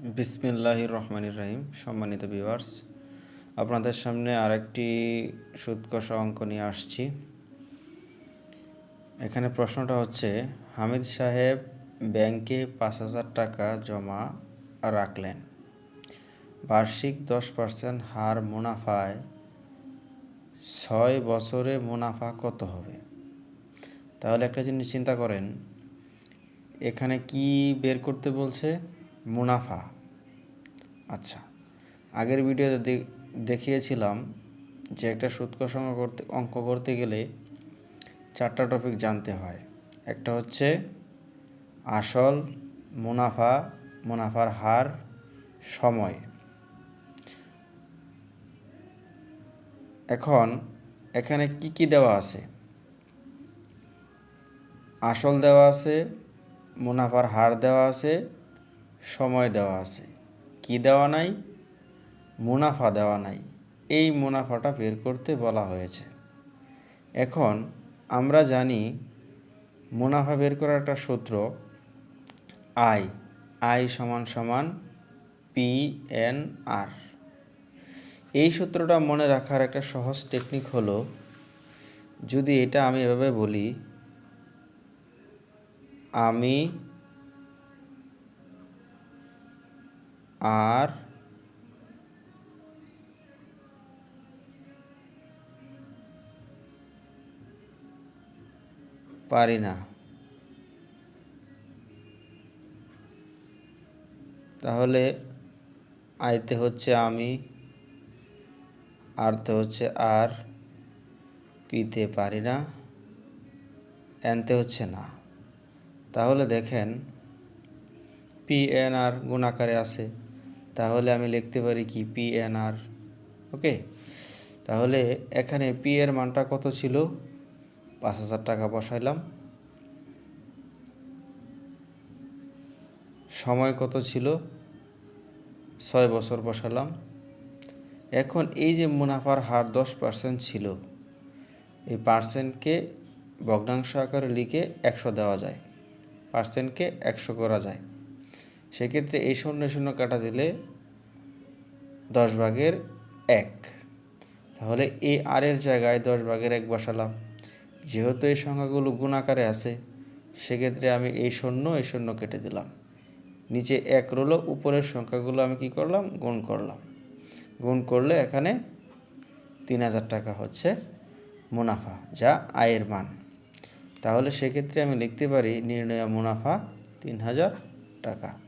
বিসমিল্লাহির রহমানির রহিম। সম্মানিত ভিউয়ার্স, আপনাদের সামনে আরেকটি সুদ কষা অঙ্ক নিয়ে আসছি। এখানে প্রশ্নটা হচ্ছে, হামিদ সাহেব ব্যাংকে ৫,০০০ টাকা জমা রাখলেন। বার্ষিক 10% হার মুনাফায় 6 বছরে মুনাফা কত হবে? তাহলে একটা জিনিস চিন্তা করেন, এখানে কি বের করতে বলছে? মুনাফা। আচ্ছা, আগের ভিডিওতে দেখিয়েছিলাম যে একটা সুদ কষা অঙ্ক করতে গেলে 4টা টপিক জানতে হয়। একটা হচ্ছে আসল, মুনাফা, মুনাফার হার, সময়। এখন এখানে কি কি দেওয়া আছে? আসল দেওয়া আছে, মুনাফার হার দেওয়া আছে, সময় দেওয়া আছে। কি দেওয়া নাই? মুনাফা দেওয়া নাই। এই মুনাফাটা বের করতে বলা হয়েছে। এখন আমরা জানি মুনাফা বের করার একটা সূত্র, আই সমান সমান PNR। এই সূত্রটা মনে রাখার একটা সহজ টেকনিক হলো, যদি এটা আমি এভাবে বলি, আমি আর পারি না, তাহলে আইতে হচ্ছে আমি, আরতে হচ্ছে আর, পিতে পারি না, এনতে হচ্ছে না। তাহলে দেখেন PNR গুণাকারে আছে, তাহলে আমি লিখতে পারি কি PNR। ওকে, তাহলে এখানে পি এর মানটা কত ছিল? ৫,০০০ টাকা বসাইলাম। সময় কত ছিল? 6 বছর বসালাম। এখন এই যে মুনাফার হার 10% ছিল, এই পার্সেন্টকে ভগ্নাংশ আকারে লিখে 100 দেওয়া যায়, পার্সেন্টকে 100 করা যায়। সেক্ষেত্রে এই 0 কাটা দিলে 10/1। তাহলে এই আর এর জায়গায় 10/1 বসালাম। যেহেতু এই সংখ্যাগুলো গুণ আকারে আছে, সেক্ষেত্রে আমি এই 0 কেটে দিলাম। নিচে 1 রইল, উপরের সংখ্যাগুলো আমি কি করলাম? গুণ করলাম। গুণ করলে এখানে 3,০০০ টাকা হচ্ছে মুনাফা, যা আয়ের মান। তাহলে সেক্ষেত্রে আমি লিখতে পারি নির্ণয় মুনাফা 3,০০০ টাকা।